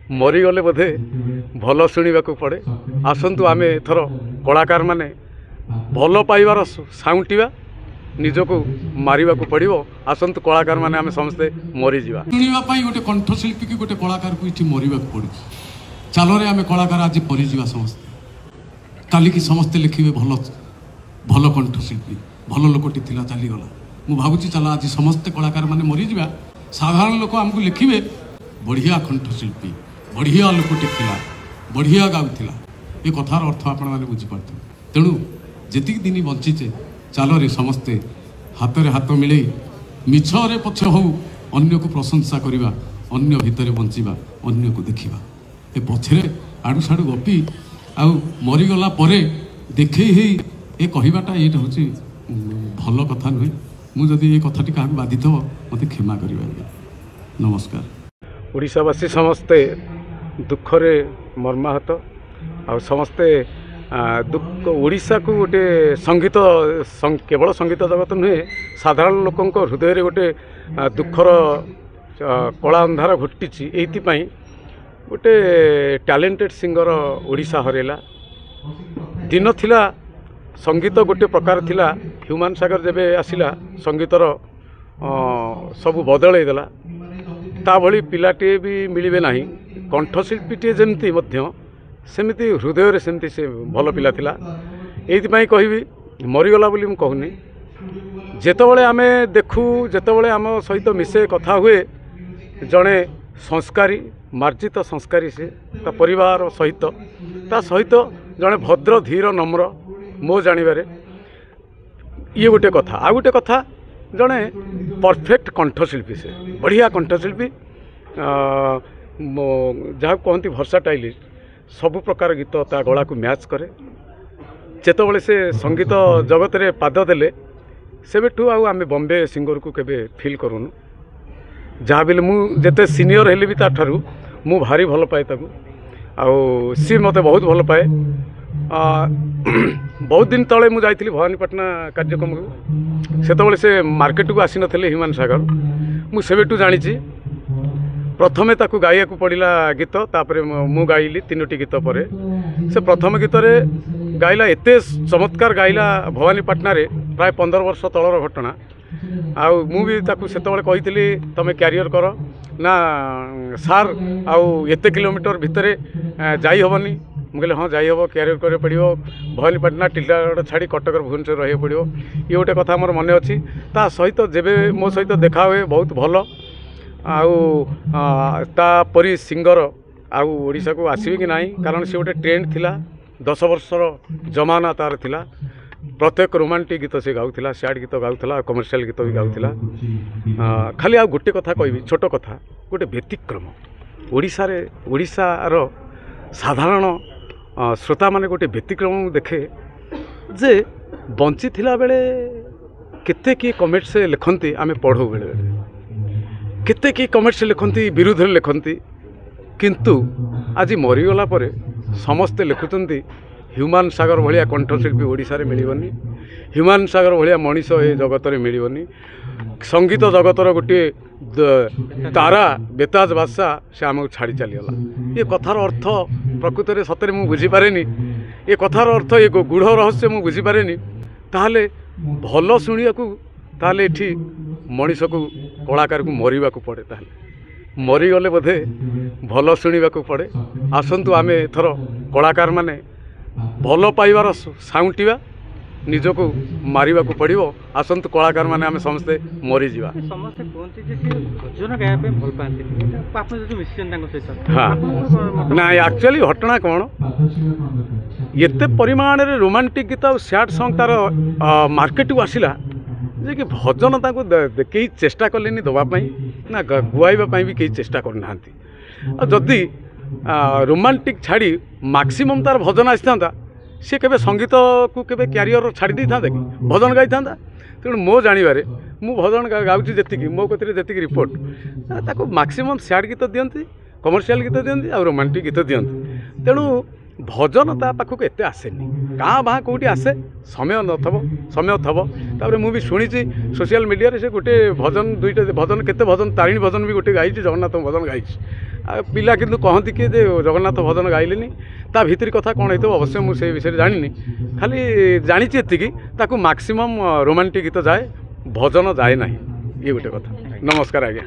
मरीगले बोधे भल शुणा पड़े। आसतु आम एथर कलाकार माने भल पाइबार साउंटिवा निजको मारिबा को पड़ो। आसतु कलाकार माने आम समस्ते मरीजा शुणापी गोटे कंठशिल्पी की गोटे कलाकार को ये मरवा पड़ू। चालरे आम कलाकार आज मरीजा समस्ते काली की समस्ते लिखे भल भल कंठशिल्पी भल लोकटी चलीगला। मु भावुची चल आज समस्ते कलाकार माने मरीजा साधारण लोक आमको लिखे बढ़िया कंठशिल्पी बढ़िया लोकटी बढ़िया गाउला। ये कथार अर्थ आपण मैंने बुझीपारे। तेणु जी दिन बंचीचे चालरे समस्ते हाथ में हाथ मिले मिछरे पछ हो अन्य को प्रशंसा करवा अन्य भितर बंचवा अन्य को देखा। ए पछरे आड़ू साड़ू गपी आ मरीगला परे देखे ही ये कहवाटा ये हूँ भल कथा नुहे। मुझे ये कथाटी क्या बाधि थो मत क्षमा कर। नमस्कार। ओडिशावासी समस्ते दुखरे मर्माहत आ समस्ते दुख ओडिशा को गोटे संगीत केवल संगीत जगत नुहे साधारण लोक हृदय गोटे दुखर कला अंधार घटी। ये गोटे टैलेंटेड सिंगर ओडिशा हरेला। दिन थिला संगीत गोटे प्रकार थिला। ह्यूमान सागर जेबे आसिला संगीतर सब बदल देला। ता भली पिलाटे भी मिलिबे नाही। कंठशिल्पीटे जमती मध्य सेमिति हृदय रे सेमती से भल पिला थिला। एइथिपाई कहबी मरीगला बोली मु कहूनी। जेतबळे आमे देखू जेतबळे आम सहित मिसे कथा हुए जणे संस्कारी मार्जित संस्कारी से ता परिवार सहित जणे भद्र धीर नम्र मो जानिबारे ये गोटे कथा। आ गोटे कथा जणे परफेक्ट कंठशिल्पी से बढ़िया कंठशिल्पी जहाँ कहती भर्साटाइलिस्ट सबु प्रकार गीत ता गला को मैच करे। जेतबळे से संगीत जगत रे पाद देले सेबेठू आमे बॉम्बे सिंगर को केबे फील करूनु। जहाँ भी मु जेते सीनियर हेले भी ताठारू मु भारी भल पाए ताकू। आउ सी मते बहुत भल पाए। बहुत दिन तले मु जाइथिली भवानीपाटना कार्यक्रम को सेतबळे से मार्केट को आसी नथिले ह्यूमान सागर। मु सेबेठू जानिची प्रथमे ताकू गाइया को पड़िला गीत तापरे मु गाइली तीनोटी गीत परे से प्रथम गीत रे गाइला एते चमत्कार गाइला भवानीपाटना रे प्राय 15 वर्ष तलर घटना। आउ मु भी ताकू सेतबळे कहितली तमे कैरियर कर ना सार आउ एते किलोमीटर भितरे जाई होबनी। मु कहले हाँ जाई होबो कैरियर करे पड़ियो। भवानीपाटना टिल्लागढ़ छाड़ी कटक भुवनेश्वर रही पड़ियो। ये गोटे कथा मोर मने अछि। ता सहित जेबे मो सहित देखा हुए बहुत भल आउ ता परी सिंगर आउ ओडिशा को आसीबे कि नाही। कारण से गोटे ट्रेंड थिला 10 वर्षर जमाना तार थिला। प्रत्येक रोमांटिक गीत से गाउला सैड गीत गाउला कमर्शियल गीत भी गाउला। खाली आ गोटे कथा कहबी छोट कथा गोटे व्यतिक्रम ओडिशार साधारण श्रोता माने गोटे व्यतिक्रम देखे जे बंची थिला बेले केते की कमेंट से लिखती आम पढ़ू बेले केते की कमेंट से लिखती विरोध लिखती। किंतु आज मरीगला परे समस्ते लिखुचंती ह्यूमान सागर भाया कंठशिल्पी ओडिशा रे मिलिबनी। ह्यूमान सागर भाया मनीष ए जगत रे मिलिबनी। संगीत जगतर गोटे तारा बेताज बादशाह से आमको छाड़ी चलीगला। ये कथार अर्थ प्रकृत में सतरे मु बुझीपारे। ये कथार अर्थ ये गूढ़ रहस्य मु बुझीपारे। ताहले भल शुणा को ताहले एठी मनीष को कलाकार को मरिबा को पड़े। ताहले मरीगले बोधे भल शुणा को पड़े। आसतु आम एथर कलाकार माने भल पाइबार साउंटिवा निजको मारिबा को पड़ो। आसतु कलाकार माने आम समस्ते मरीजा। समस्ते कहते जे से भजन गाया पे भल पाते आपन जो मिशन तांको सहित। हां ना एक्चुअली घटना कोन एते परिमाण रे रोमांटिक गीत और सैड सॉन्ग तार मार्केट को आसिला जे कि भजन तांको कई चेष्टा कलेनी दबा पई ना गुआइबा पई भी कई चेष्टा करनांती। जदि रोमांटिक छाड़ी मैक्सिमम तार भजन आसीता सी केबे संगीत को केबे कैरियर छाड़ी दी था कि भजन गाई था। तेणु मो जानवर मु भजन गाँची जी मो कत जी रिपोर्ट ताको मैक्सिमम सैड गीत दियंती कमर्शियल गीत दियंती आ रोमांटिक गीत दियंती। तेणु भजन ता पाखक एत आसेनी गाँ बाँ कौटी आसे समय समय थब। तापर मुझे शुणी सोशल मीडिया से गोटे भजन दुईटा भजन केते भजन तारिणी भजन भी गोटे गाई जगन्नाथ भजन गाई। ପିଲା କିନ୍ତୁ କହନ୍ତି କି ଯେ ଜଗନ୍ନାଥ ଭଜନ ଗାଇଲେନି ତା ଭିତରି କଥା କ'ଣ ହେଇଥିବ ଅବଶ୍ୟ ମୁଁ ସେଇ ବିଷୟରେ ଜାଣିନି ଖାଲି ଜାଣିଛି ଏତିକି ତାକୁ ମ୍ୟାକ୍ସିମମ୍ ରୋମାଣ୍ଟିକ୍ ଗୀତ ଯାଏ ଭଜନ ଯାଏ ନାହିଁ ଇଏ ଗୋଟେ କଥା ନମସ୍କାର ଆଜ୍ଞା।